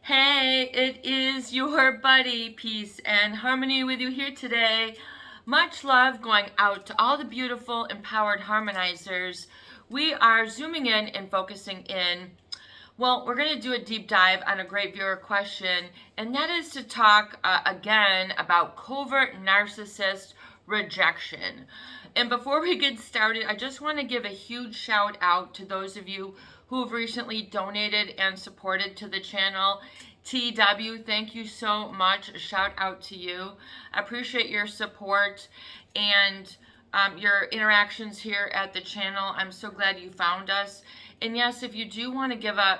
Hey, it is your buddy, Peace and Harmony, with you here today. Much love going out to all the beautiful, empowered harmonizers. We are zooming in and focusing in. Well, we're going to do a deep dive on a great viewer question, and that is to talk again about covert narcissist rejection. And before we get started, I just want to give a huge shout out to those of you who have recently donated and supported to the channel. TW, thank you so much. A shout out to you. I appreciate your support and your interactions here at the channel. I'm so glad you found us. And yes, if you do want to give a,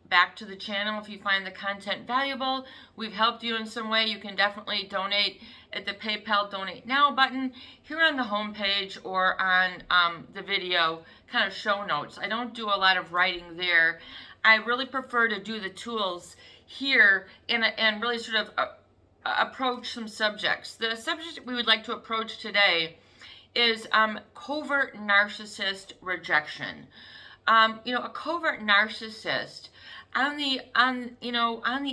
back to the channel, if you find the content valuable, we've helped you in some way, you can definitely donate at the PayPal Donate Now button here on the homepage or on the video kind of show notes. I don't do a lot of writing there. I really prefer to do the tools here and really sort of approach some subjects. The subject we would like to approach today is covert narcissist rejection. A covert narcissist on the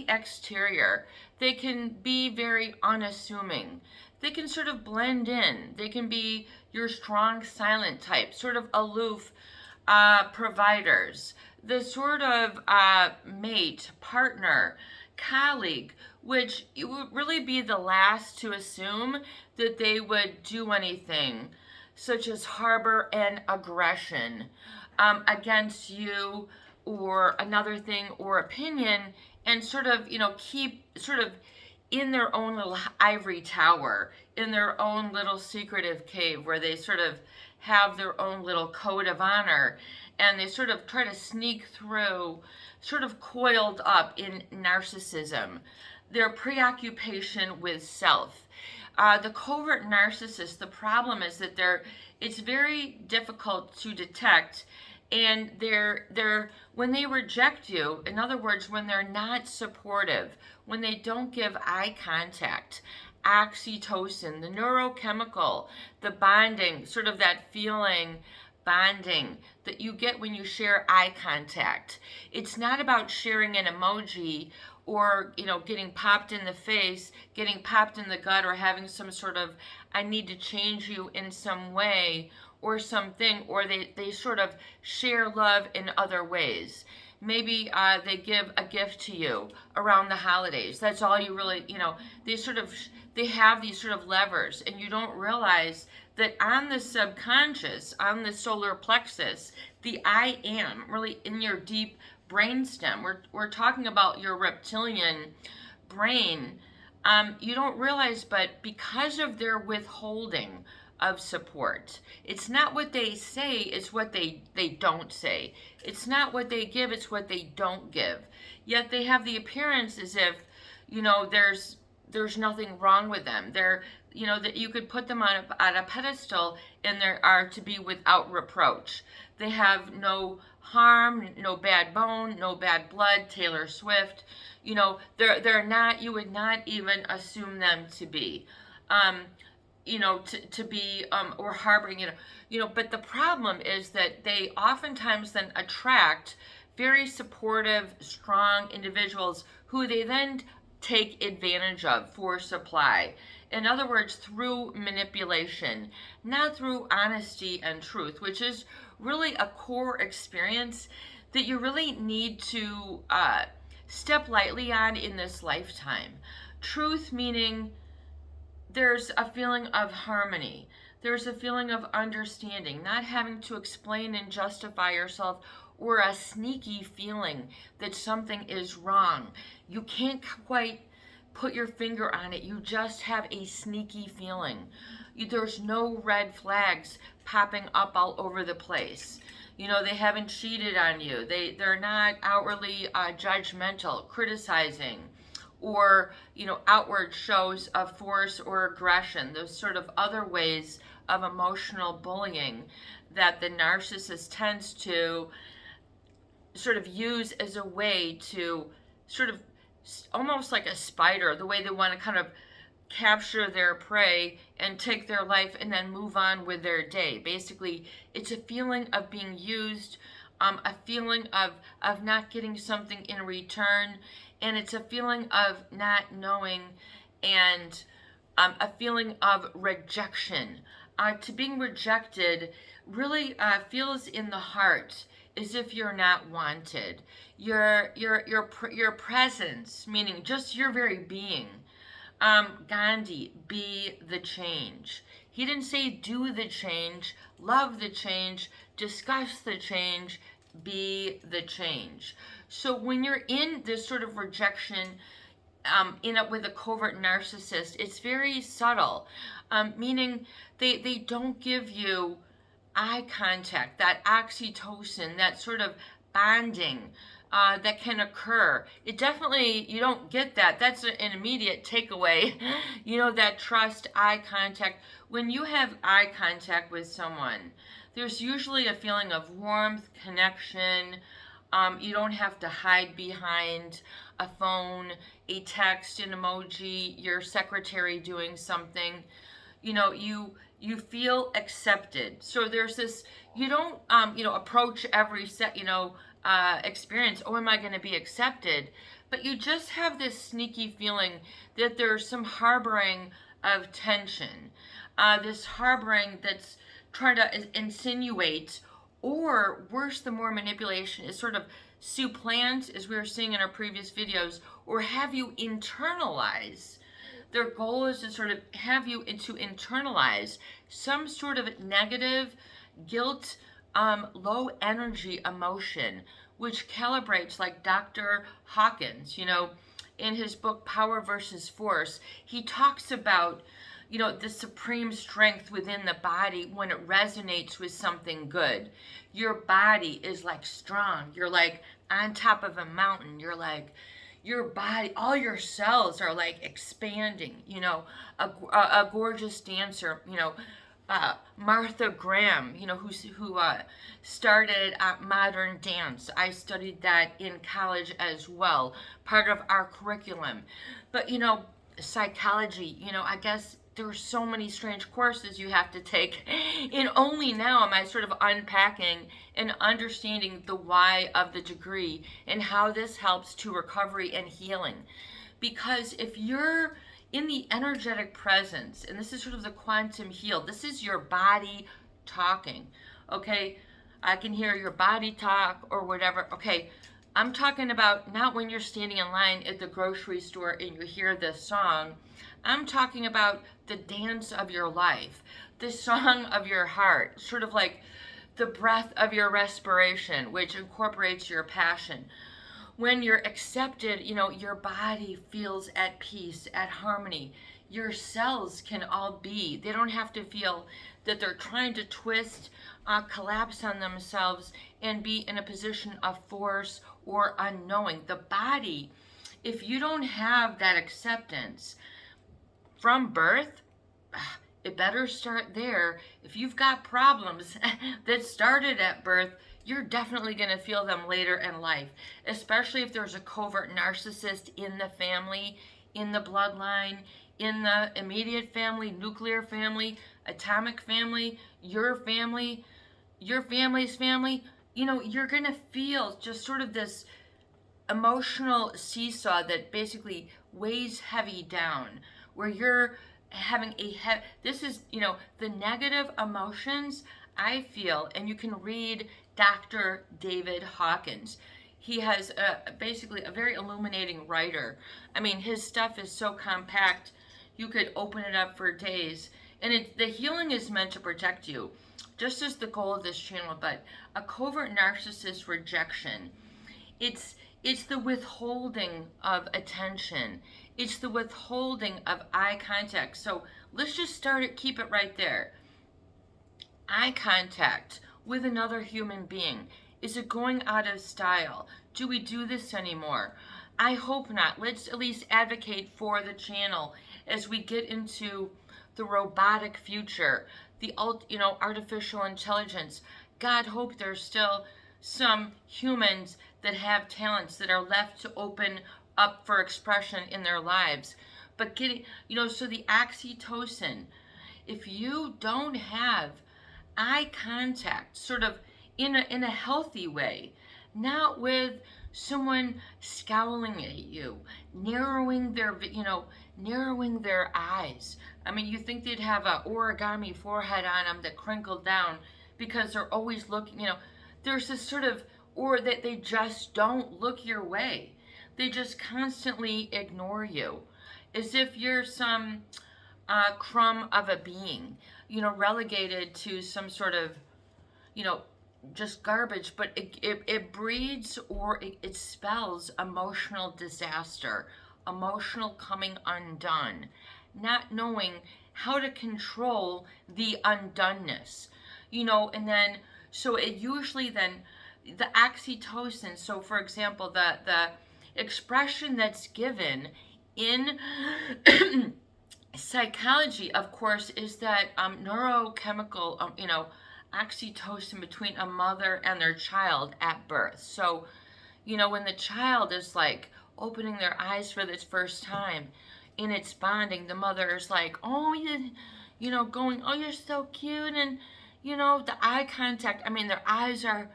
exterior, they can be very unassuming. They can sort of blend in. They can be your strong silent type, sort of aloof providers, the sort of mate, partner, colleague, which it would really be the last to assume that they would do anything such as harbor an aggression against you or another thing or opinion, and sort of keep sort of in their own little ivory tower, in their own little secretive cave where they sort of have their own little code of honor, and they sort of try to sneak through, sort of coiled up in narcissism, their preoccupation with self. The covert narcissist, the problem is that it's very difficult to detect, and when they reject you, in other words, when they're not supportive, when they don't give eye contact, oxytocin, the neurochemical, the bonding, sort of that feeling, bonding that you get when you share eye contact. It's not about sharing an emoji or getting popped in the face, getting popped in the gut, or having some sort of I need to change you in some way or something, or they sort of share love in other ways. Maybe they give a gift to you around the holidays. That's all you really, they have these sort of levers, and you don't realize that on the subconscious, on the solar plexus, the I am really in your deep brainstem. We're talking about your reptilian brain. You don't realize, but because of their withholding of support, it's not what they say, it's what they don't say. It's not what they give, it's what they don't give. Yet they have the appearance as if there's nothing wrong with them. They're that you could put them on a pedestal, and they are to be without reproach. They have no harm, no bad bone, no bad blood. Taylor Swift, they're not. You would not even assume them to be, to be or harboring. But the problem is that they oftentimes then attract very supportive, strong individuals who they then take advantage of for supply. In other words, through manipulation, not through honesty and truth, which is really a core experience that you really need to step lightly on in this lifetime. Truth meaning there's a feeling of harmony. There's a feeling of understanding, not having to explain and justify yourself, or a sneaky feeling that something is wrong. You can't quite put your finger on it. You just have a sneaky feeling. There's no red flags popping up all over the place. They haven't cheated on you. They're not outwardly judgmental, criticizing, or outward shows of force or aggression. Those sort of other ways of emotional bullying that the narcissist tends to sort of use as a way to sort of almost like a spider, the way they want to kind of capture their prey and take their life and then move on with their day. Basically, it's a feeling of being used, a feeling of not getting something in return, and it's a feeling of not knowing, and a feeling of rejection. To being rejected really feels in the heart as if you're not wanted. Your presence, meaning just your very being. Gandhi, be the change. He didn't say do the change, love the change, discuss the change, be the change. So when you're in this sort of rejection, with a covert narcissist, it's very subtle, meaning they don't give you eye contact, that oxytocin, that sort of bonding that can occur. It definitely, you don't get that. That's an immediate takeaway. That trust, eye contact. When you have eye contact with someone, there's usually a feeling of warmth, connection. You don't have to hide behind a phone, a text, an emoji, your secretary doing something. You feel accepted. So there's this, you don't, approach every experience, oh, am I going to be accepted? But you just have this sneaky feeling that there's some harboring of tension, this harboring that's trying to insinuate, or worse, the more manipulation is sort of supplant, as we were seeing in our previous videos, or have you internalize. Their goal is to sort of have you to internalize some sort of negative, guilt, low energy emotion, which calibrates, like Dr. Hawkins, in his book Power versus Force, he talks about the supreme strength within the body when it resonates with something good. Your body is like strong. You're like on top of a mountain. You're like, your body, all your cells are like expanding. A gorgeous dancer, Martha Graham, who started modern dance. I studied that in college as well, part of our curriculum. But, psychology, I guess there are so many strange courses you have to take, and only now am I sort of unpacking and understanding the why of the degree and how this helps to recovery and healing. Because if you're in the energetic presence, and this is sort of the quantum heal, this is your body talking, okay? I can hear your body talk or whatever. Okay, I'm talking about not when you're standing in line at the grocery store and you hear this song. I'm talking about the dance of your life, the song of your heart, sort of like the breath of your respiration, which incorporates your passion. When you're accepted, your body feels at peace, at harmony. Your cells can all be. They don't have to feel that they're trying to twist, collapse on themselves, and be in a position of force or unknowing. The body, if you don't have that acceptance from birth, it better start there. If you've got problems that started at birth, you're definitely going to feel them later in life, especially if there's a covert narcissist in the family, in the bloodline, in the immediate family, nuclear family, atomic family, your family's family. You're going to feel just sort of this emotional seesaw that basically weighs heavy down, where you're having this is, the negative emotions I feel, and you can read Dr. David Hawkins. He has basically a very illuminating writer. I mean, his stuff is so compact, you could open it up for days. And the healing is meant to protect you, just as the goal of this channel. But a covert narcissist rejection, it's the withholding of attention. It's the withholding of eye contact. So let's just keep it right there. Eye contact with another human being. Is it going out of style? Do we do this anymore? I hope not. Let's at least advocate for the channel as we get into the robotic future, the artificial intelligence. God, hope there's still some humans that have talents that are left to open up for expression in their lives. But so the oxytocin, if you don't have eye contact, sort of in a healthy way, not with someone scowling at you, narrowing their eyes. I mean, you think they'd have a origami forehead on them that crinkled down because they're always looking, there's this sort of, or that they just don't look your way. They just constantly ignore you as if you're some crumb of a being, relegated to some sort of, just garbage. But it breeds, or it spells emotional disaster, emotional coming undone, not knowing how to control the undoneness, and then, so it usually then, the oxytocin, so for example, the expression that's given in psychology, of course, is that neurochemical, oxytocin between a mother and their child at birth. So, when the child is like opening their eyes for this first time in its bonding, the mother is like, oh, going, oh, you're so cute. And, the eye contact, I mean, their eyes are,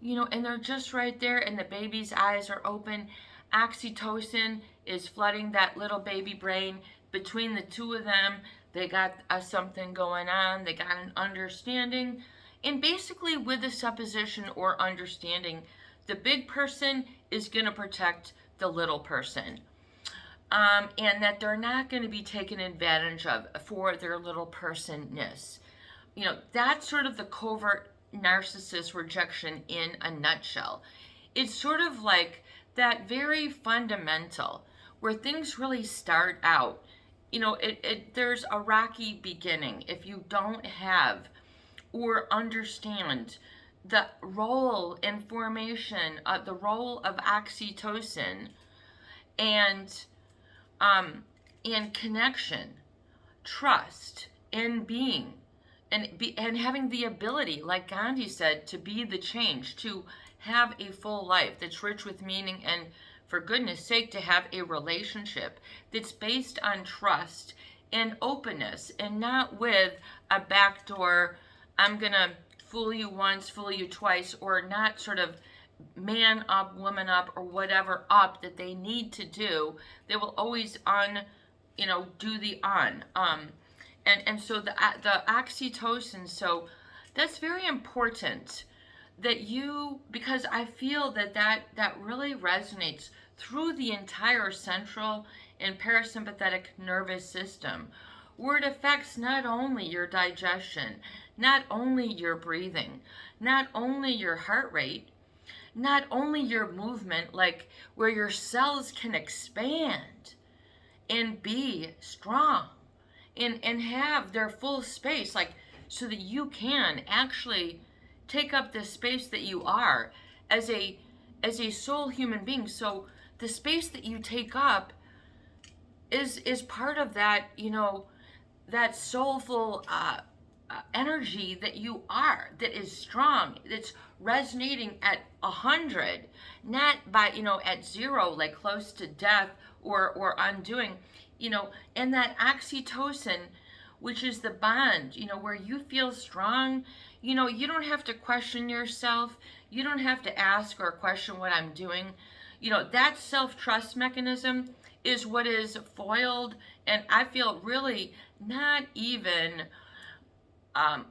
and they're just right there, and the baby's eyes are open. Oxytocin is flooding that little baby brain. Between the two of them, they got something going on. They got an understanding. And basically, with the supposition or understanding, the big person is going to protect the little person. And that they're not going to be taken advantage of for their little personness. That's sort of the covert narcissist rejection in a nutshell. It's sort of like that very fundamental, where things really start out, there's a rocky beginning if you don't have or understand the role and formation of the role of oxytocin and connection, trust, and being, and having the ability, like Gandhi said, to be the change, to have a full life that's rich with meaning, and for goodness sake, to have a relationship that's based on trust and openness, and not with a backdoor, I'm gonna fool you once, fool you twice, or not sort of man up, woman up, or whatever up that they need to do. They will always do the on. And so the oxytocin, so that's very important that because I feel that really resonates through the entire central and parasympathetic nervous system, where it affects not only your digestion, not only your breathing, not only your heart rate, not only your movement, like where your cells can expand and be strong and have their full space, like so that you can actually take up the space that you are as a soul human being. So the space that you take up is part of that, that soulful energy that you are, that is strong, that's resonating at 100, not by, at 0, like close to death or undoing, and that oxytocin, which is the bond, where you feel strong. You don't have to question yourself. You don't have to ask or question what I'm doing. That self-trust mechanism is what is foiled, and I feel really not even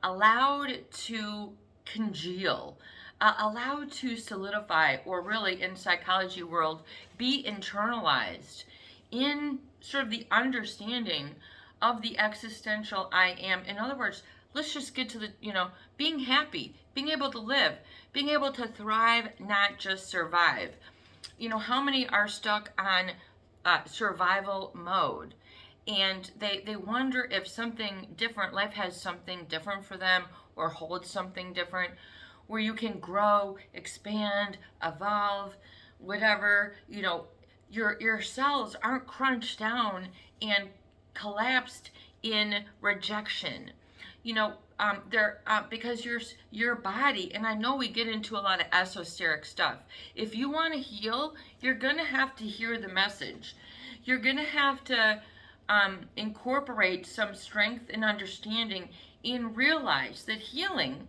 allowed to congeal, allowed to solidify, or really in psychology world, be internalized in sort of the understanding of the existential I am. In other words, let's just get to the, being happy, being able to live, being able to thrive, not just survive. How many are stuck on survival mode? And they wonder if something different, life has something different for them, or holds something different, where you can grow, expand, evolve, whatever. Your cells aren't crunched down and collapsed in rejection. Because your body, and I know we get into a lot of esoteric stuff. If you want to heal, you're gonna have to hear the message. You're gonna have to incorporate some strength and understanding, and realize that healing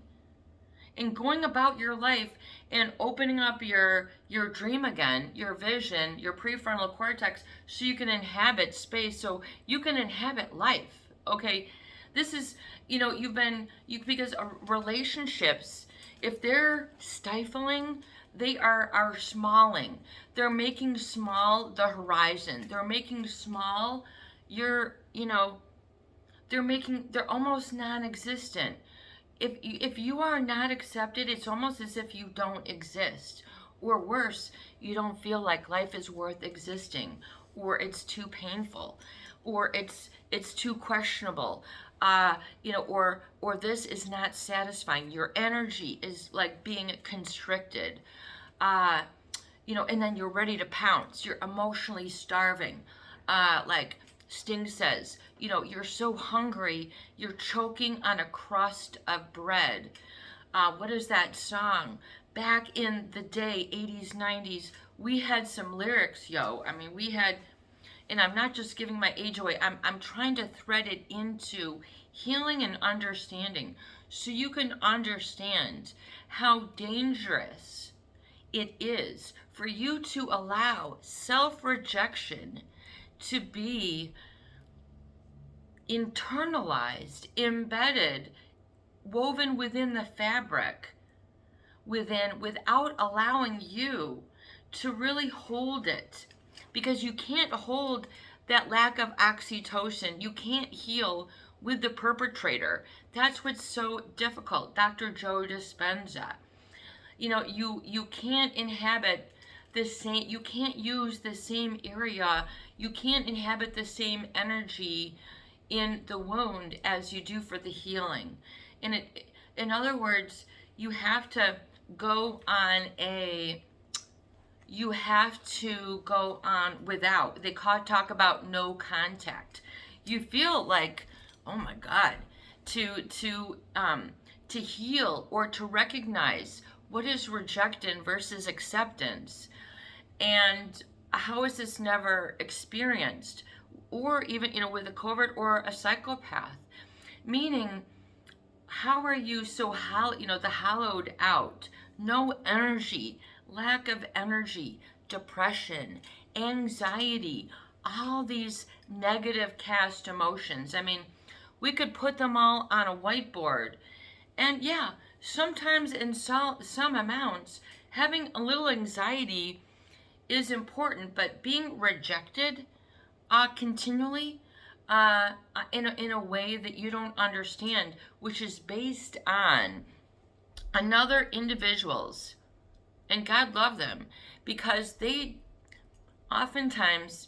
and going about your life and opening up your dream again, your vision, your prefrontal cortex, so you can inhabit space, so you can inhabit life. Okay, this is, because relationships, if they're stifling, they are smalling. They're making small the horizon. They're making small your, they're almost non-existent. If you are not accepted, it's almost as if you don't exist. Or worse, you don't feel like life is worth existing, or it's too painful, or it's too questionable, or this is not satisfying. Your energy is like being constricted, and then you're ready to pounce. You're emotionally starving, like Sting says, you're so hungry, you're choking on a crust of bread. What is that song? Back in the day, 80s, 90s, we had some lyrics, yo. I mean, we had, and I'm not just giving my age away, I'm trying to thread it into healing and understanding, so you can understand how dangerous it is for you to allow self-rejection to be internalized, embedded, woven within the fabric, without allowing you to really hold it. Because you can't hold that lack of oxytocin. You can't heal with the perpetrator. That's what's so difficult. Dr. Joe Dispenza. You can't inhabit the same, you can't use the same area, you can't inhabit the same energy in the wound as you do for the healing. And in other words, you have to go on without. They talk about no contact. You feel like, oh my God, to heal or to recognize what is rejection versus acceptance, and how is this never experienced, or even with a covert or a psychopath, meaning how are you so the hollowed out, no energy, lack of energy, depression, anxiety, all these negative cast emotions. I mean, we could put them all on a whiteboard, and yeah, sometimes in some amounts, having a little anxiety is important, but being rejected continually in a way that you don't understand, which is based on another individual's, and God love them, because they oftentimes,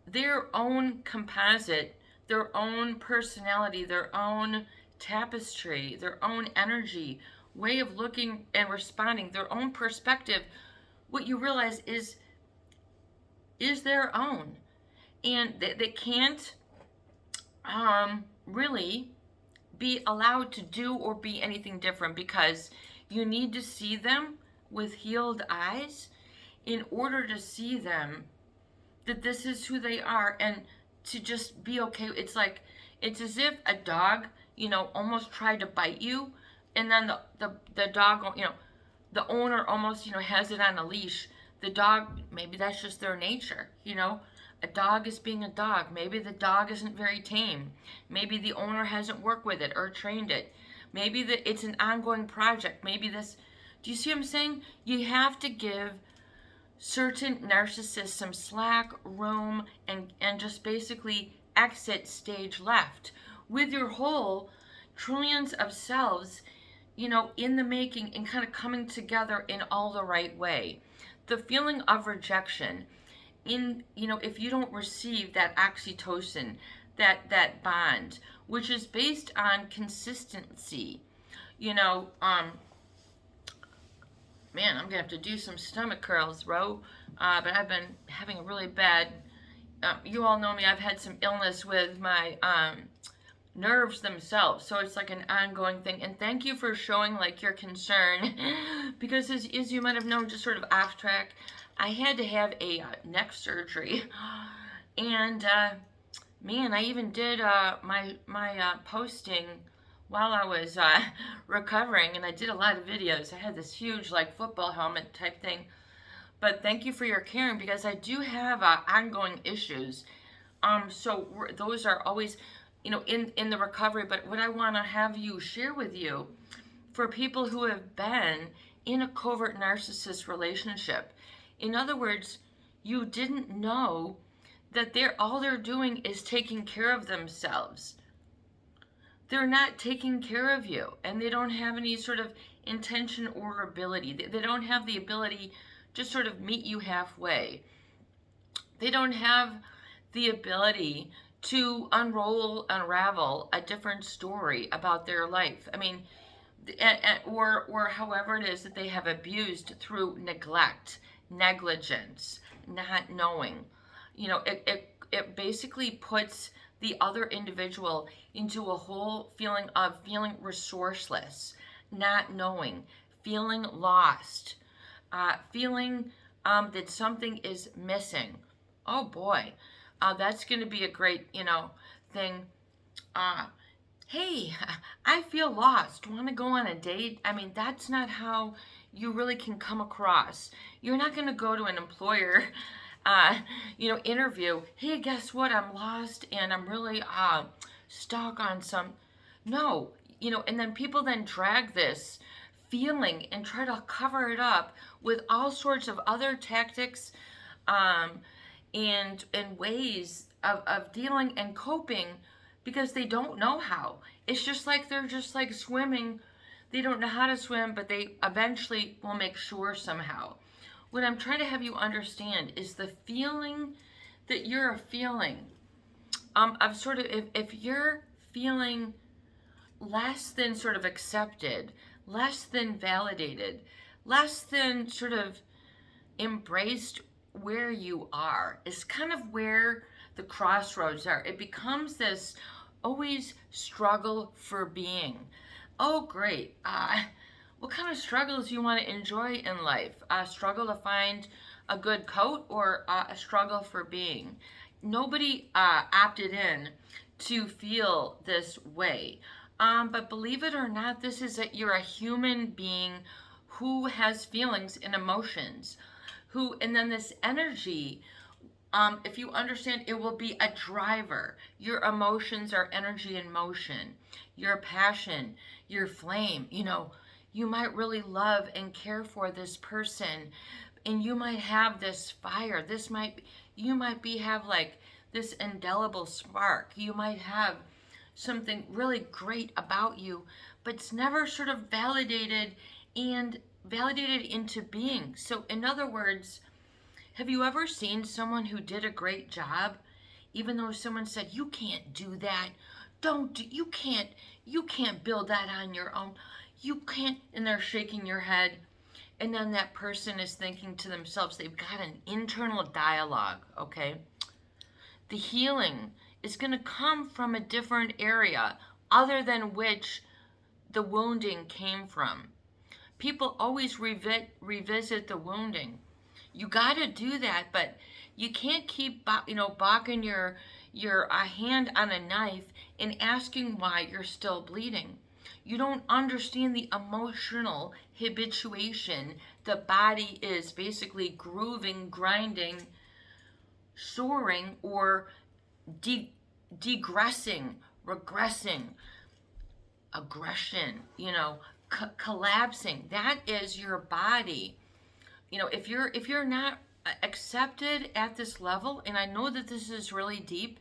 their own composite, their own personality, their own tapestry, their own energy, way of looking and responding, their own perspective, what you realize is their own. And they can't really be allowed to do or be anything different, because you need to see them with healed eyes in order to see them that this is who they are, and to just be okay. It's as if a dog, almost tried to bite you, and then the dog, the owner almost, has it on a leash. The dog, maybe that's just their nature, A dog is being a dog. Maybe the dog isn't very tame. Maybe the owner hasn't worked with it or trained it. Maybe it's an ongoing project. Maybe this, do you see what I'm saying? You have to give certain narcissists some slack, room, and just basically exit stage left with your whole trillions of selves, in the making, and kind of coming together in all the right way. The feeling of rejection, if you don't receive that oxytocin, that bond, which is based on consistency, man, I'm gonna have to do some stomach curls, Ro. But I've been having a really bad, you all know me, I've had some illness with my nerves themselves, so it's like an ongoing thing. And thank you for showing like your concern, because as you might have known, just sort of off track, I had to have a neck surgery, and man, I even did my posting while I was recovering, and I did a lot of videos. I had this huge like football helmet type thing. But thank you for your caring, because I do have ongoing issues. So those are always, in the recovery. But what I want to have you share with you, for people who have been in a covert narcissist relationship, in other words, you didn't know that all they're doing is taking care of themselves. They're not taking care of you, and they don't have any sort of intention or ability. They don't have the ability to sort of meet you halfway. They don't have the ability to unravel a different story about their life. I mean, or however it is that they have abused through neglect, negligence, not knowing. It basically puts the other individual into a whole feeling of feeling resourceless, not knowing, feeling lost, feeling that something is missing. Oh boy, that's going to be a great, thing. Hey, I feel lost. Want to go on a date? I mean, that's not how you really can come across. You're not going to go to an employer, interview. Hey, guess what? I'm lost and I'm really stuck on some. No, and then people then drag this feeling and try to cover it up with all sorts of other tactics and ways of dealing and coping, because they don't know how. It's just like they're just like swimming. They don't know how to swim, but they eventually will make sure somehow. What I'm trying to have you understand is the feeling that you're feeling of sort of, if you're feeling less than sort of accepted, less than validated, less than sort of embraced where you are, is kind of where the crossroads are. It becomes this always struggle for being. Oh, great. What kind of struggles do you want to enjoy in life? A struggle to find a good coat, or a struggle for being? Nobody opted in to feel this way. But believe it or not, you're a human being who has feelings and emotions, and then this energy, if you understand, it will be a driver. Your emotions are energy in motion. Your passion, your flame, you might really love and care for this person, and you might have this fire. You might have like this indelible spark. You might have something really great about you, but it's never sort of validated into being. So in other words, have you ever seen someone who did a great job, even though someone said, you can't do that, you can't build that on your own, you can't, and they're shaking your head, and then that person is thinking to themselves, they've got an internal dialogue, okay? The healing is going to come from a different area other than which the wounding came from. People always revisit the wounding. You got to do that, but you can't keep, balking your hand on a knife and asking why you're still bleeding. You don't understand the emotional habituation. The body is basically grooving, grinding, soaring, or degressing, regressing, aggression, collapsing. That is your body. If you're not accepted at this level, and I know that this is really deep.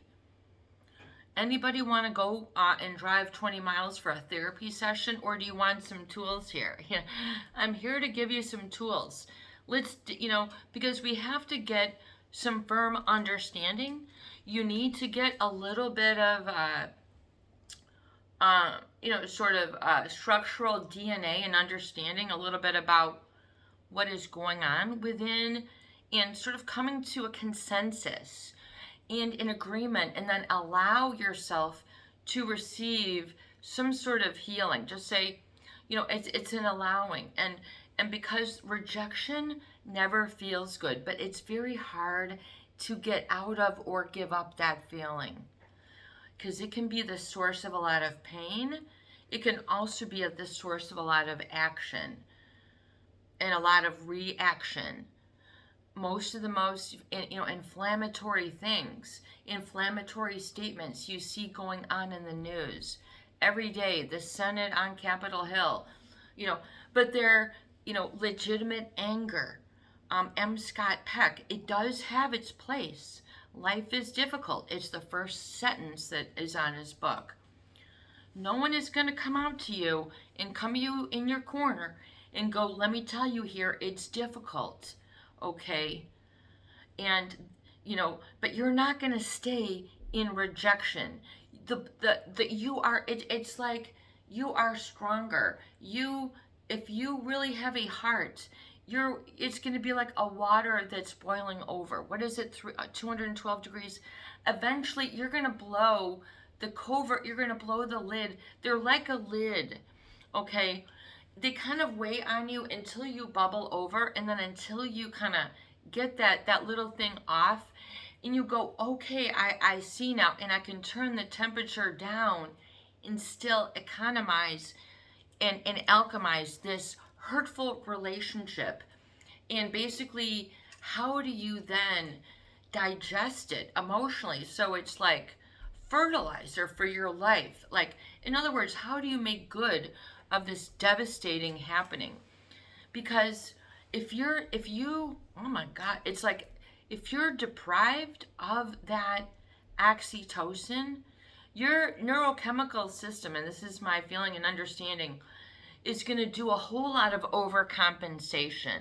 Anybody want to go and drive 20 miles for a therapy session, or do you want some tools here? I'm here to give you some tools. Because we have to get some firm understanding. You need to get a little bit of, structural DNA and understanding a little bit about what is going on within, and sort of coming to a consensus and an agreement, and then allow yourself to receive some sort of healing. Just say, it's an allowing. And because rejection never feels good, but it's very hard to get out of or give up that feeling, because it can be the source of a lot of pain. it can also be the source of a lot of action and a lot of reaction. Most of the most inflammatory things, inflammatory statements you see going on in the news every day, the Senate on Capitol Hill, but they're legitimate anger. M. Scott Peck, it does have its place. Life is difficult. It's the first sentence that is on his book. No one is going to come out to you and come you in your corner and go, let me tell you here, it's difficult. Okay? And, but you're not going to stay in rejection. It's like you are stronger. If you really have a heart, it's going to be like a water that's boiling over. What is it? 212 degrees. Eventually, you're going to blow the covert. You're going to blow the lid. They're like a lid, okay? They kind of weigh on you until you bubble over, and then until you kind of get that little thing off, and you go, okay, I see now, and I can turn the temperature down and still economize and alchemize this hurtful relationship. And basically, how do you then digest it emotionally so it's like fertilizer for your life? Like, in other words, how do you make good of this devastating happening? Because if you oh my God, it's like if you're deprived of that oxytocin, your neurochemical system, and this is my feeling and understanding, is going to do a whole lot of overcompensation,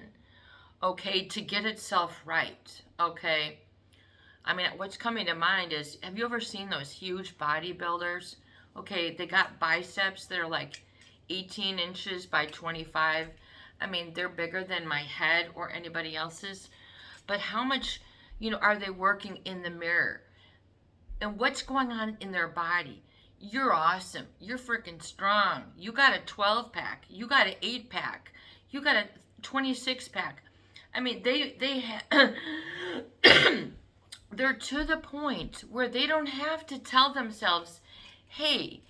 okay, to get itself right, okay? I mean, what's coming to mind is, have you ever seen those huge bodybuilders? Okay, they got biceps that are like 18 inches by 25. I mean, they're bigger than my head or anybody else's. But how much, are they working in the mirror? And what's going on in their body? You're awesome. You're freaking strong. You got a 12-pack. You got an 8-pack. You got a 26-pack. I mean, they're to the point where they don't have to tell themselves, hey,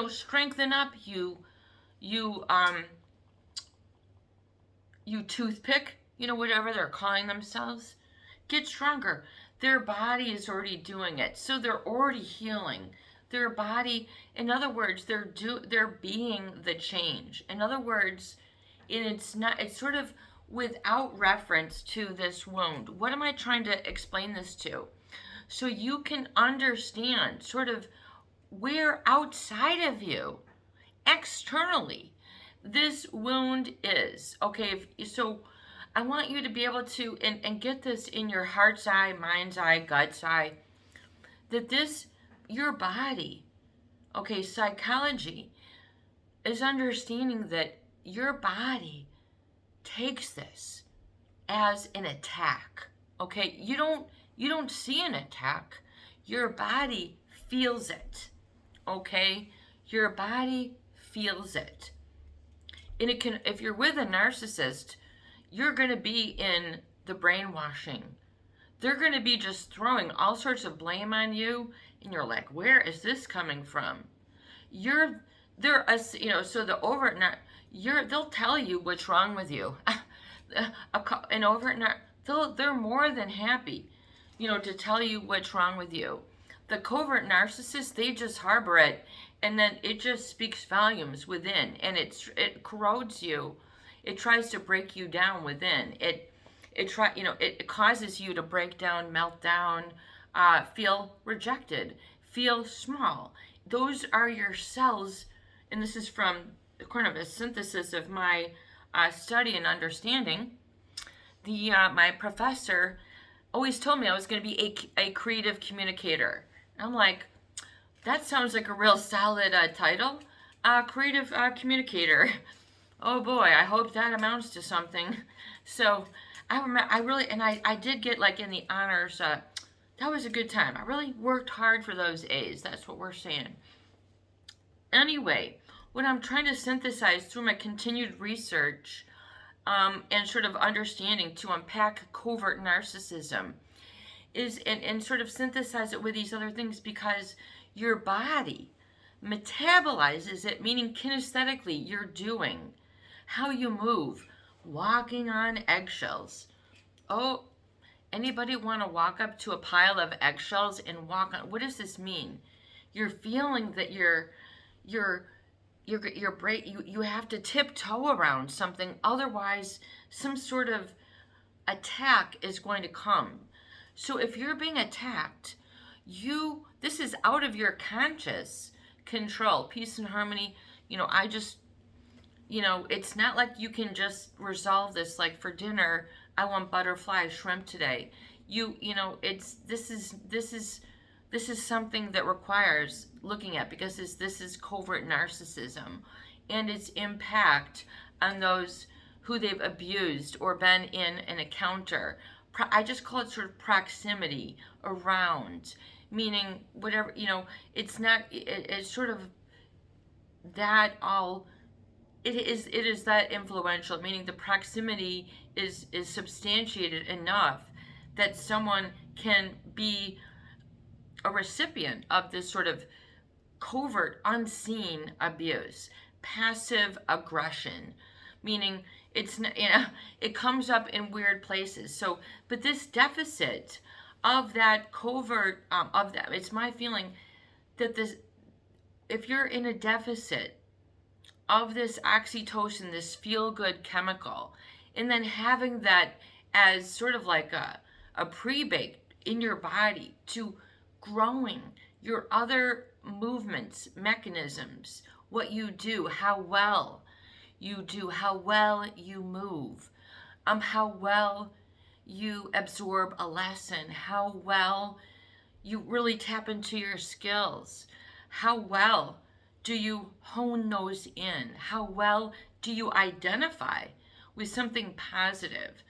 strengthen up, you toothpick, whatever they're calling themselves. Get stronger. Their body is already doing it. So they're already healing. Their body, in other words, they're being the change. In other words, it's sort of without reference to this wound. What am I trying to explain this to? So you can understand sort of where outside of you, externally, this wound is. Okay, so I want you to be able to, and get this in your heart's eye, mind's eye, gut's eye, that your body, okay, psychology, is understanding that your body takes this as an attack. Okay, you don't see an attack. Your body feels it. Okay, your body feels it. And it can, if you're with a narcissist, you're going to be in the brainwashing. They're going to be just throwing all sorts of blame on you, and you're like, where is this coming from? So the overt they'll tell you what's wrong with you. An overt they're more than happy, to tell you what's wrong with you. The covert narcissist, they just harbor it, and then it just speaks volumes within, and it corrodes you. It tries to break you down within. It causes you to break down, melt down, feel rejected, feel small. Those are your cells, and this is from kind of a synthesis of my study and understanding. My professor always told me I was going to be a creative communicator. I'm like, that sounds like a real solid title, creative communicator. Oh boy, I hope that amounts to something. So I did get like in the honors. That was a good time. I really worked hard for those A's. That's what we're saying. Anyway, what I'm trying to synthesize through my continued research and sort of understanding to unpack covert narcissism is, and sort of synthesize it with these other things, because your body, metabolizes it, meaning kinesthetically, you're doing, how you move, walking on eggshells. Oh, anybody want to walk up to a pile of eggshells and walk on? What does this mean? You're feeling that you have to tiptoe around something, otherwise some sort of attack is going to come. So if you're being attacked, this is out of your conscious control. Peace and harmony, it's not like you can just resolve this like for dinner. I want butterfly shrimp today. This is something that requires looking at, because this is covert narcissism and its impact on those who they've abused or been in an encounter. I just call it sort of proximity around, meaning whatever, it's not, it's sort of that all, it is that influential, meaning the proximity is substantiated enough that someone can be a recipient of this sort of covert, unseen abuse, passive aggression, meaning it's not, it comes up in weird places. So, but this deficit of that covert, of that, it's my feeling that if you're in a deficit of this oxytocin, this feel-good chemical, and then having that as sort of like a pre-baked in your body to growing your other movements, mechanisms, what you do, how well you do, how well you move, how well you absorb a lesson, how well you really tap into your skills, how well do you hone those in, how well do you identify with something positive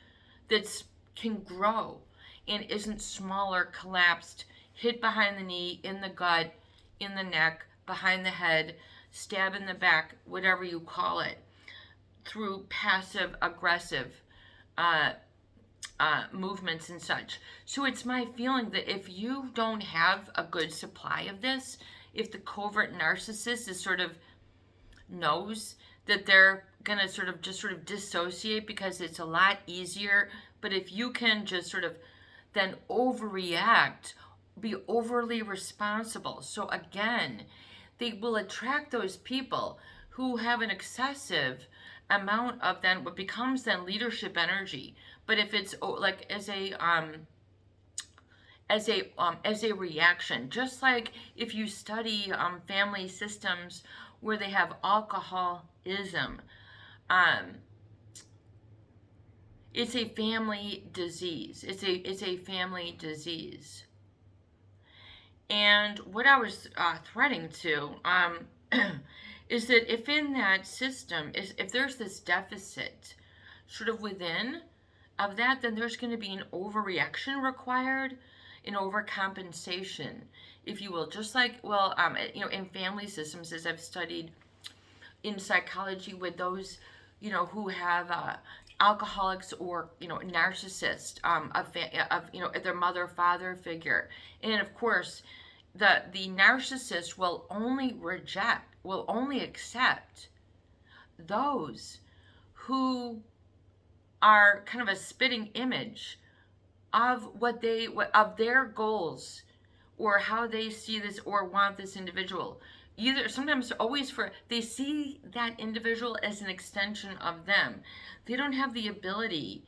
that can grow and isn't smaller, collapsed, hit behind the knee, in the gut, in the neck, behind the head, stab in the back, whatever you call it, through passive aggressive movements and such. So it's my feeling that if you don't have a good supply of this, if the covert narcissist is sort of knows that they're gonna sort of dissociate because it's a lot easier, but if you can just sort of then overreact, be overly responsible. So again, they will attract those people who have an excessive amount of then what becomes then leadership energy. But if it's like as a reaction, just like if you study family systems where they have alcoholism, it's a family disease. It's a family disease. And what I was threading to is that if in that system, if there's this deficit sort of within of that, then there's going to be an overreaction required, an overcompensation, if you will. Just like, well, in family systems, as I've studied in psychology with those, who have alcoholics or, narcissist of their mother, father figure. And of course, the narcissist will only accept those who are kind of a spitting image of of their goals or how they see this or want this individual. Either sometimes always they see that individual as an extension of them. They don't have the ability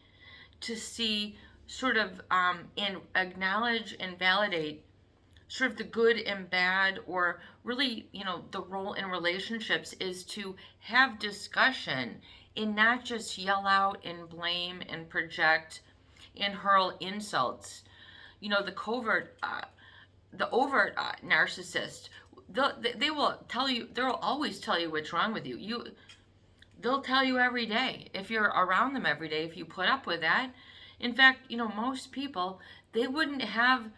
to see sort of and acknowledge and validate sort of the good and bad, or really, the role in relationships is to have discussion and not just yell out and blame and project and hurl insults. The overt narcissist, they will tell you, they'll always tell you what's wrong with you. They'll tell you every day, if you're around them every day, if you put up with that. In fact, most people, they wouldn't have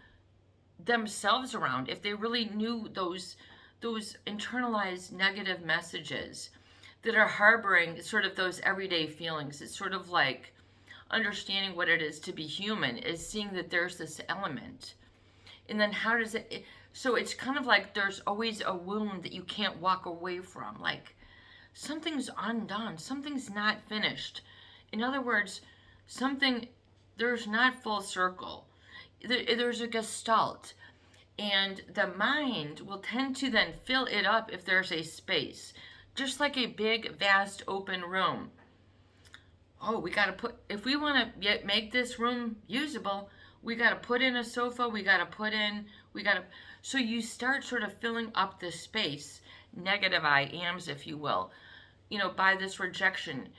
themselves around if they really knew those internalized negative messages that are harboring sort of those everyday feelings. It's sort of like understanding what it is to be human is seeing that there's this element. And then how does it, so it's kind of like there's always a wound that you can't walk away from. Like something's undone, something's not finished. In other words, there's not full circle. There's a gestalt. And the mind will tend to then fill it up if there's a space. Just like a big, vast, open room. Oh, we got to put, if we want to make this room usable, we got to put in a sofa, so you start sort of filling up this space, negative I ams, if you will, by this rejection.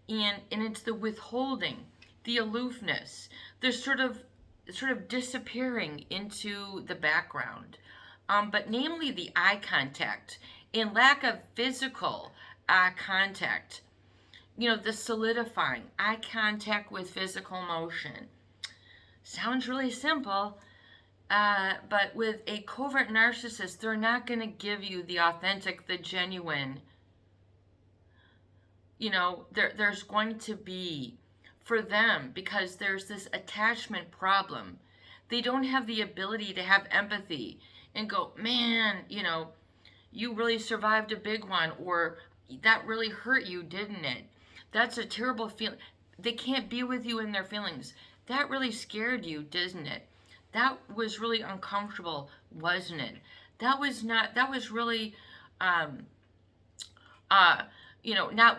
And it's the withholding, the aloofness, the sort of disappearing into the background. But namely the eye contact and lack of physical contact. The solidifying, eye contact with physical motion. Sounds really simple, but with a covert narcissist, they're not going to give you the authentic, the genuine. There's going to be, for them, because there's this attachment problem, they don't have the ability to have empathy and go, man, you really survived a big one, or that really hurt you, didn't it? That's a terrible feeling. They can't be with you in their feelings. That really scared you, didn't it? That was really uncomfortable, wasn't it? That was really, not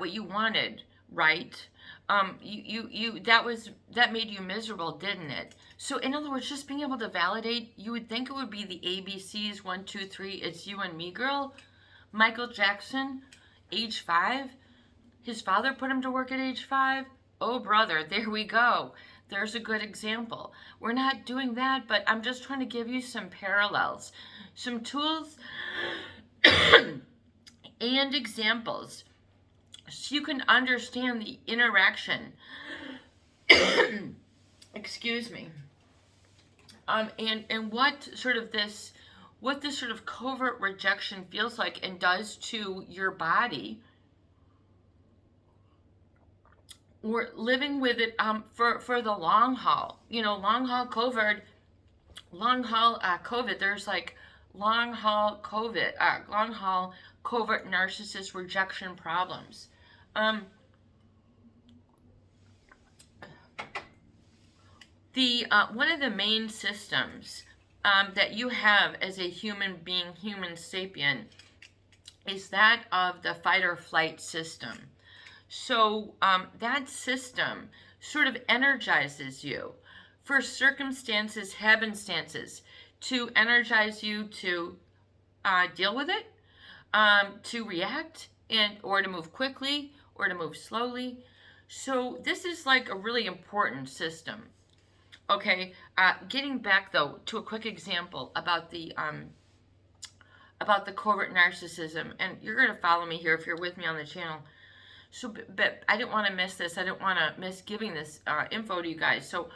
what you wanted, right? That made you miserable, didn't it? So in other words, just being able to validate, you would think it would be the ABCs, 1, 2, 3, it's you and me, girl. Michael Jackson, age 5. His father put him to work at age 5. Oh, brother, there we go. There's a good example. We're not doing that, but I'm just trying to give you some parallels, some tools and examples so you can understand the interaction. Excuse me. And what this sort of covert rejection feels like and does to your body. We're living with it for the long haul. Long haul COVID. There's like long haul covert narcissist rejection problems. One of the main systems that you have as a human being, human sapien, is that of the fight or flight system. So that system sort of energizes you for circumstances, happenstances, to energize you to deal with it, to react, or to move quickly, or to move slowly. So this is like a really important system. Okay, getting back though to a quick example about the covert narcissism, and you're going to follow me here if you're with me on the channel. So, but I didn't want to miss this. I didn't want to miss giving this info to you guys. So,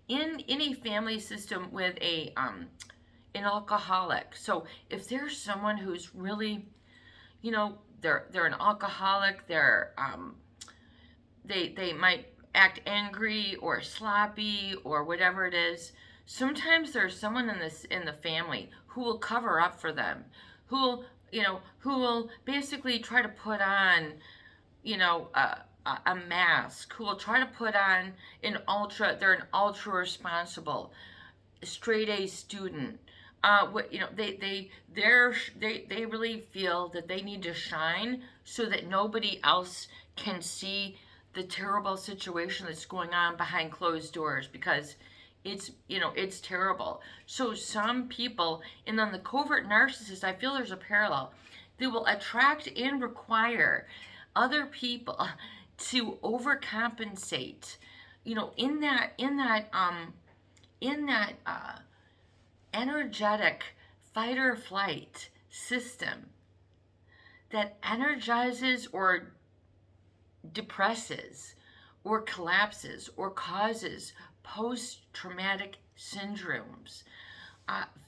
in a family system with an alcoholic. So, if there's someone who's really, they're an alcoholic, they might act angry or sloppy or whatever it is. Sometimes there's someone in the family who will cover up for them, who will basically try to put on a mask, who will try to put on they're an ultra responsible, straight A student. They really feel that they need to shine so that nobody else can see the terrible situation that's going on behind closed doors, because it's terrible. So some people, and then the covert narcissist, I feel there's a parallel. They will attract and require other people to overcompensate, in that energetic fight or flight system that energizes or depresses or collapses or causes post-traumatic syndromes,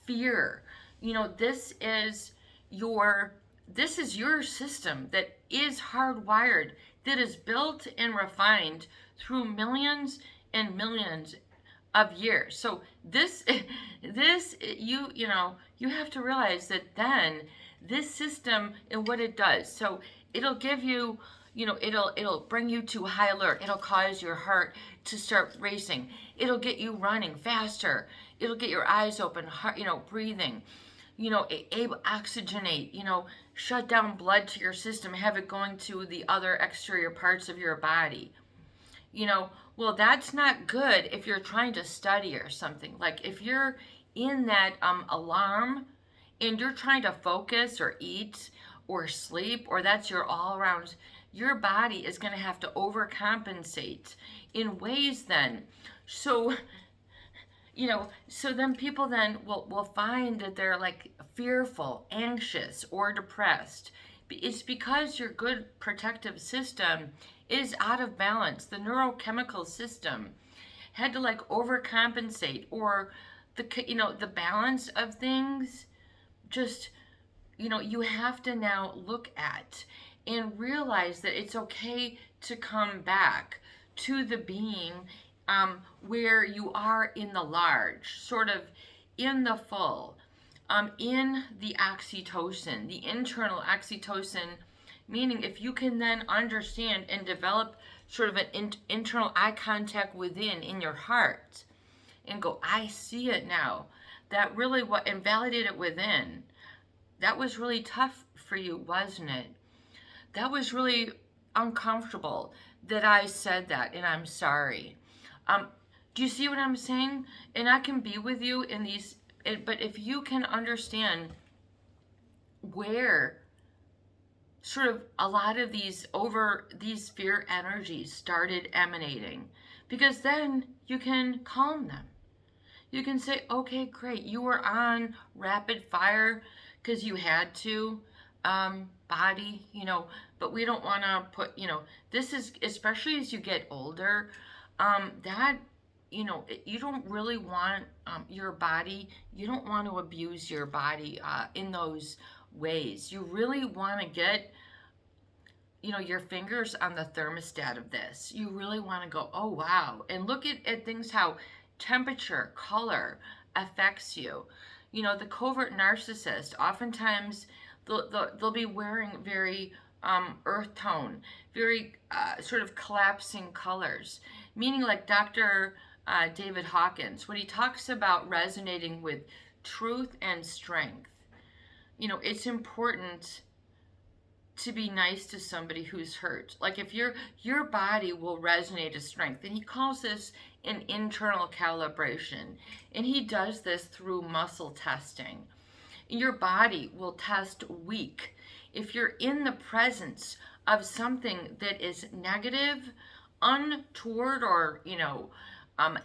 fear. This is your system that is hardwired, that is built and refined through millions and millions of years. So this you know, you have to realize that then this system and what it does. So it'll give you, you know, it'll bring you to high alert. It'll cause your heart to start racing. It'll get you running faster. It'll get your eyes open, heart, you know, breathing, you know, able oxygenate, you know, shut down blood to your system, have it going to the other exterior parts of your body. You know, well, that's not good if you're trying to study or something. Like if you're in that alarm and you're trying to focus or eat or sleep, or that's your all around, your body is going to have to overcompensate in ways then. So, you know, so then people then will find that they're like fearful, anxious, or depressed. It's because your good protective system is out of balance. The neurochemical system had to like overcompensate, or the, you know, the balance of things just, you know, you have to now look at and realize that it's okay to come back to the being where you are in the large, sort of in the full, in the oxytocin, the internal oxytocin, meaning if you can then understand and develop sort of an internal eye contact within in your heart and go, I see it now. That really what, and validate it within. That was really tough for you, wasn't it? That was really uncomfortable that I said that, and I'm sorry. Do you see what I'm saying? And I can be with you in these, but if you can understand where sort of a lot of these fear energies started emanating, because then you can calm them. You can say, okay, great, you were on rapid fire because you had to, body, you know, but we don't want to put, you know, this is, especially as you get older, that, you know, you don't really want your body, you don't want to abuse your body in those ways. You really want to get, you know, your fingers on the thermostat of this. You really want to go, oh, wow. And look at things, how temperature, color affects you. You know, the covert narcissist, oftentimes they'll be wearing very earth tone, very sort of collapsing colors, meaning like Dr. David Hawkins, when he talks about resonating with truth and strength, you know, it's important to be nice to somebody who's hurt. Like if your body will resonate as strength, and he calls this an internal calibration, and he does this through muscle testing. Your body will test weak if you're in the presence of something that is negative, untoward, or, you know,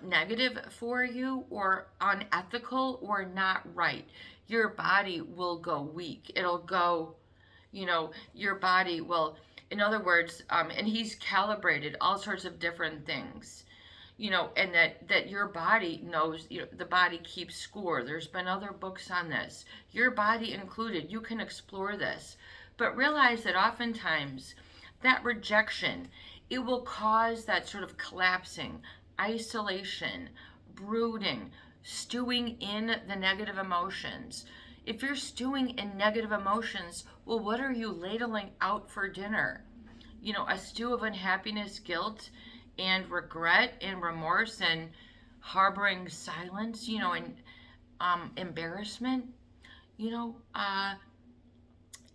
negative for you, or unethical, or not right. Your body will go weak. It'll go, you know, your body will, in other words, and he's calibrated all sorts of different things, you know, and that your body knows, you know, the body keeps score. There's been other books on this, your body included. You can explore this, but realize that oftentimes that rejection, it will cause that sort of collapsing, isolation, brooding, stewing in the negative emotions. If you're stewing in negative emotions, well, what are you ladling out for dinner? You know, a stew of unhappiness, guilt, and regret, and remorse, and harboring silence, you know, and embarrassment, you know,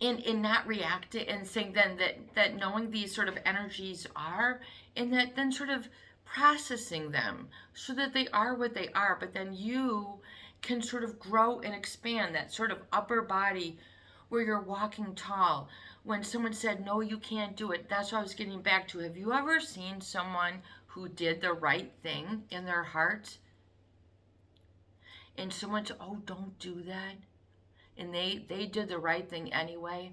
and not reacting, and saying then that knowing these sort of energies are, and that then sort of processing them so that they are what they are, but then you can sort of grow and expand that sort of upper body where you're walking tall. When someone said, no, you can't do it, that's what I was getting back to. Have you ever seen someone who did the right thing in their heart? And someone said, oh, don't do that. And they did the right thing anyway.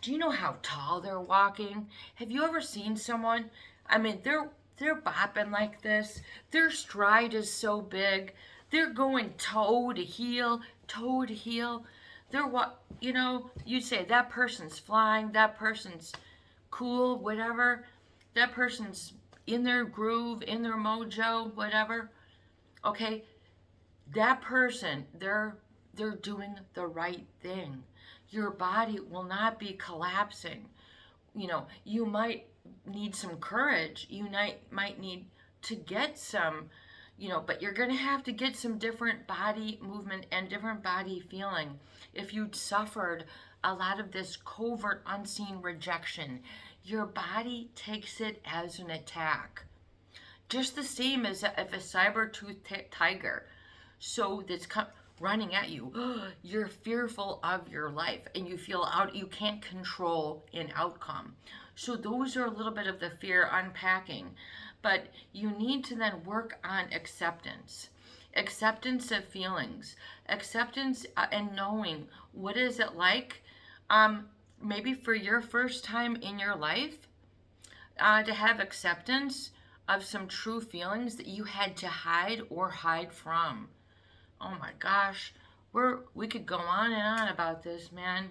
Do you know how tall they're walking? Have you ever seen someone? I mean, they're bopping like this. Their stride is so big. They're going toe to heel, toe to heel. They're what, you know, you'd say that person's flying, that person's cool, whatever. That person's in their groove, in their mojo, whatever. Okay, that person, they're doing the right thing. Your body will not be collapsing. You might need some courage. You might need to get some, but you're going to have to get some different body movement and different body feeling. If you'd suffered a lot of this covert, unseen rejection, your body takes it as an attack. Just the same as if a saber-toothed tiger, so that's running at you, you're fearful of your life and you feel you can't control an outcome. So those are a little bit of the fear unpacking, but you need to then work on acceptance of feelings, acceptance, and knowing what is it like, maybe for your first time in your life, to have acceptance of some true feelings that you had to hide or hide from. Oh my gosh, we could go on and on about this, man.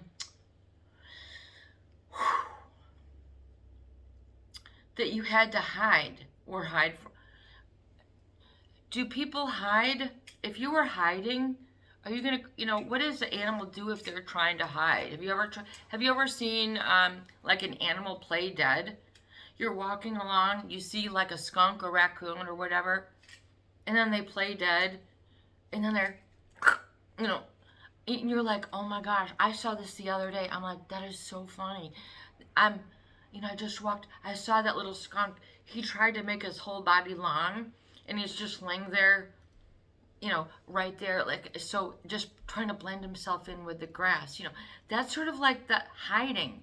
That you had to hide or hide from. Do people hide? If you were hiding, are you gonna, what does the animal do if they're trying to hide? Have you ever seen like an animal play dead? You're walking along, you see like a skunk or raccoon or whatever, and then they play dead, and then they're, and you're like, oh my gosh, I saw this the other day. I'm like, that is so funny. I saw that little skunk. He tried to make his whole body long, and he's just laying there, right there, like, so just trying to blend himself in with the grass. That's sort of like the hiding.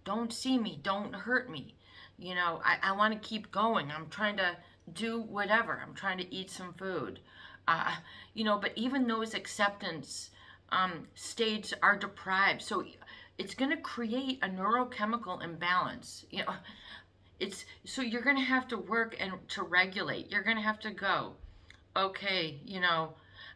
Don't see me, don't hurt me. I want to keep going. I'm trying to do whatever. I'm trying to eat some food. But even those acceptance states are deprived. So it's going to create a neurochemical imbalance. So you're going to have to work and to regulate. You're going to have to go, okay,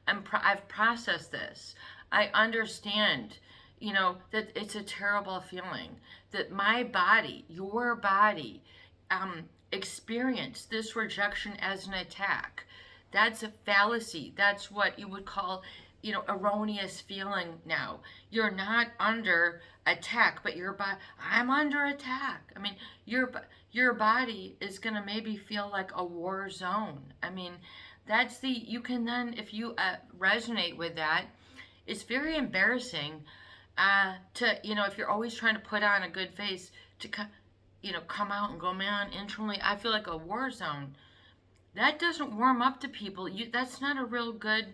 I've processed this. I understand, that it's a terrible feeling, that my body, your body, experienced this rejection as an attack. That's a fallacy. That's what you would call, erroneous feeling now. You're not under attack, but your body, I'm under attack. I mean, your body is going to maybe feel like a war zone. I mean, you can then, if you resonate with that, it's very embarrassing to, if you're always trying to put on a good face, to come out and go, man, internally, I feel like a war zone. That doesn't warm up to people. That's not a real good,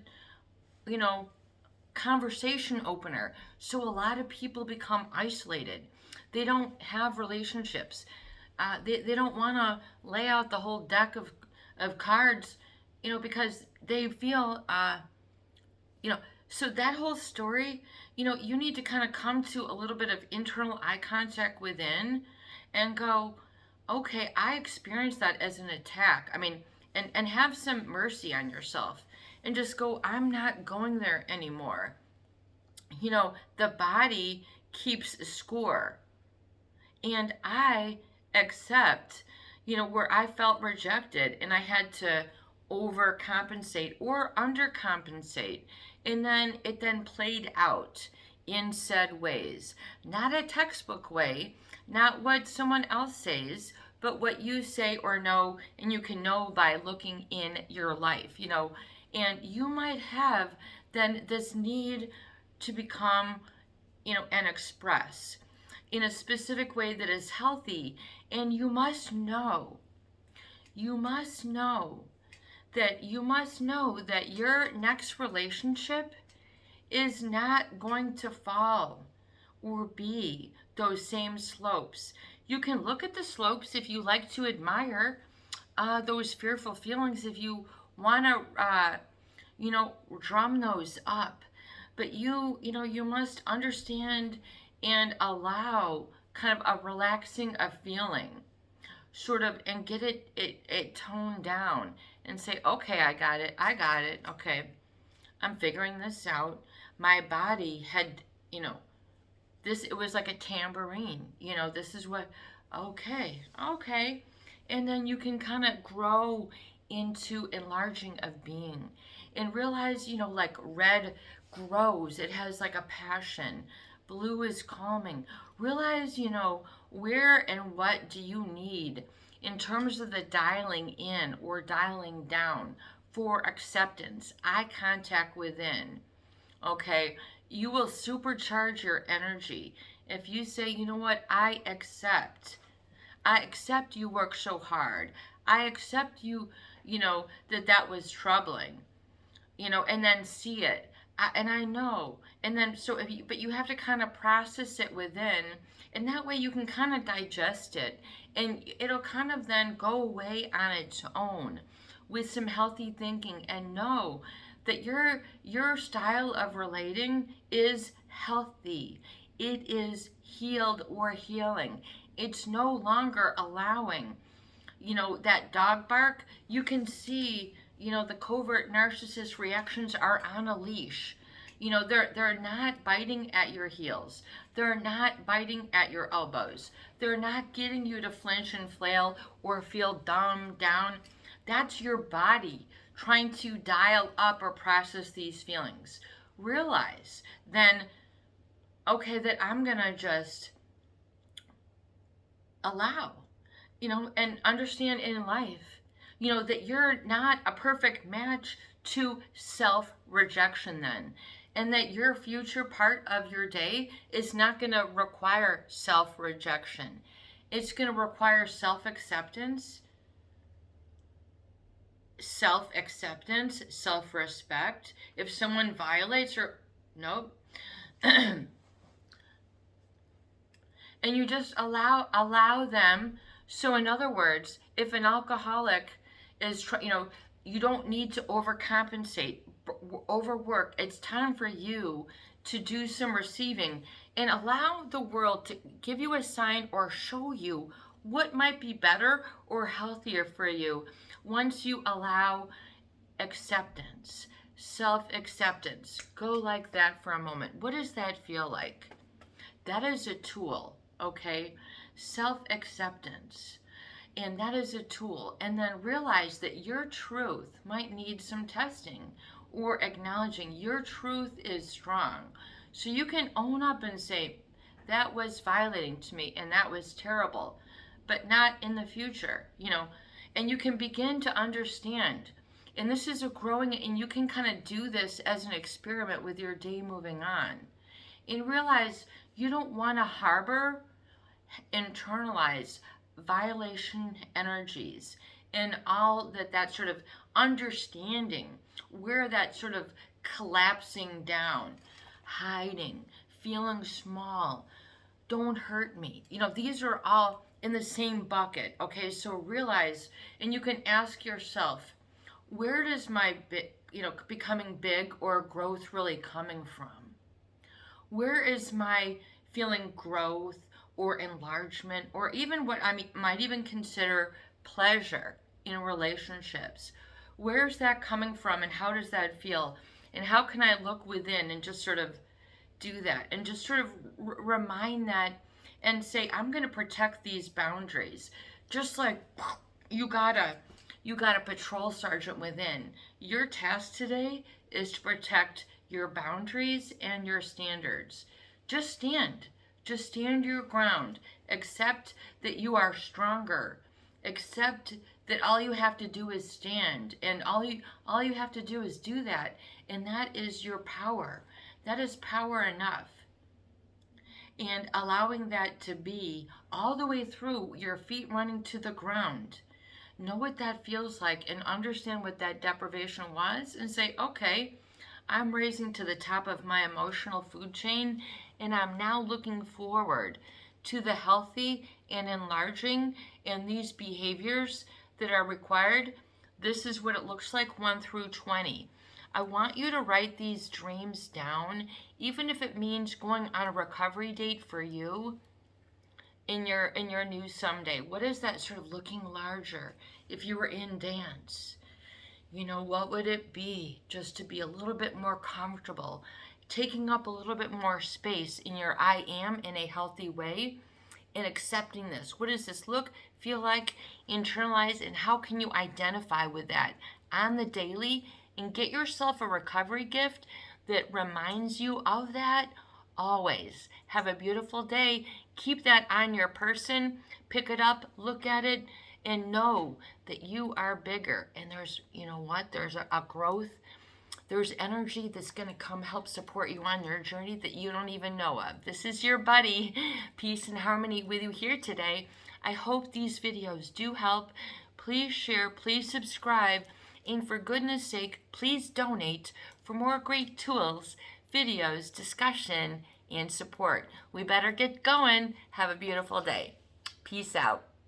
conversation opener. So a lot of people become isolated. They don't have relationships. They don't want to lay out the whole deck of cards, because they feel, so that whole story, you need to kind of come to a little bit of internal eye contact within and go, okay, I experienced that as an attack. I mean, and have some mercy on yourself and just go, I'm not going there anymore. The body keeps score. And I accept, where I felt rejected and I had to overcompensate or undercompensate. And then it then played out in said ways. Not a textbook way, not what someone else says, but what you say or know, and you can know by looking in your life, and you might have then this need to become, and express in a specific way that is healthy. And you must know that your next relationship is not going to fall or be those same slopes. You can look at the slopes if you like to admire those fearful feelings, if you want to, drum those up. But you must understand and allow kind of a relaxing of feeling, sort of, and get it toned down and say, okay, I got it. Okay, I'm figuring this out. My body had, it was like a tambourine, this is what, okay. And then you can kind of grow into enlarging of being. And realize, like red grows, it has like a passion. Blue is calming. Realize, where and what do you need in terms of the dialing in or dialing down for acceptance, eye contact within. Okay, you will supercharge your energy if you say, you know what, I accept. I accept you work so hard. I accept you, that was troubling, and then see it. And I know. And then, but you have to kind of process it within, and that way you can kind of digest it, and it'll kind of then go away on its own with some healthy thinking, and know that your style of relating is healthy. It is healed or healing. It's no longer allowing, that dog bark. You can see, the covert narcissist reactions are on a leash. They're not biting at your heels. They're not biting at your elbows. They're not getting you to flinch and flail or feel dumbed down. That's your body trying to dial up or process these feelings. Realize then, okay, that I'm going to just allow, and understand in life, that you're not a perfect match to self-rejection then. And that your future part of your day is not going to require self-rejection. It's going to require self-acceptance, self-respect. If someone violates or, nope. And you just allow them. So in other words, if an alcoholic is, you don't need to overcompensate, overwork. It's time for you to do some receiving and allow the world to give you a sign or show you what might be better or healthier for you once you allow acceptance, self-acceptance. Go like that for a moment. What does that feel like? That is a tool, okay? Self-acceptance. And that is a tool. And then realize that your truth might need some testing or acknowledging your truth is strong. So you can own up and say, that was violating to me and that was terrible, but not in the future, and you can begin to understand. And this is a growing, and you can kind of do this as an experiment with your day moving on. And realize you don't want to harbor, internalize violation energies and all that sort of understanding where that sort of collapsing down, hiding, feeling small, don't hurt me. These are all in the same bucket, okay? So realize, and you can ask yourself, where does my becoming big or growth really coming from? Where is my feeling growth or enlargement, or even what I might even consider pleasure in relationships? Where's that coming from, and how does that feel? And how can I look within and just sort of do that, and just sort of remind that and say, I'm going to protect these boundaries. Just like you got a patrol sergeant within. Your task today is to protect your boundaries and your standards. Just stand your ground. Accept that you are stronger. Accept that all you have to do is stand, and all you have to do is do that, and that is your power. That is power enough. And allowing that to be all the way through, your feet running to the ground. Know what that feels like and understand what that deprivation was, and say, okay, I'm raising to the top of my emotional food chain, and I'm now looking forward to the healthy and enlarging and these behaviors that are required. This is what it looks like 1 through 20. I want you to write these dreams down, even if it means going on a recovery date for you in your new someday. What is that sort of looking larger? If you were in dance, what would it be just to be a little bit more comfortable, taking up a little bit more space in your I am in a healthy way, in accepting this? What does this look, feel like, internalize, and how can you identify with that on the daily and get yourself a recovery gift that reminds you of that always? Have a beautiful day. Keep that on your person. Pick it up, look at it, and know that you are bigger. And there's, you know what, there's a growth. There's energy that's going to come help support you on your journey that you don't even know of. This is your buddy, Peace and Harmony, with you here today. I hope these videos do help. Please share, please subscribe, and for goodness sake, please donate for more great tools, videos, discussion, and support. We better get going. Have a beautiful day. Peace out.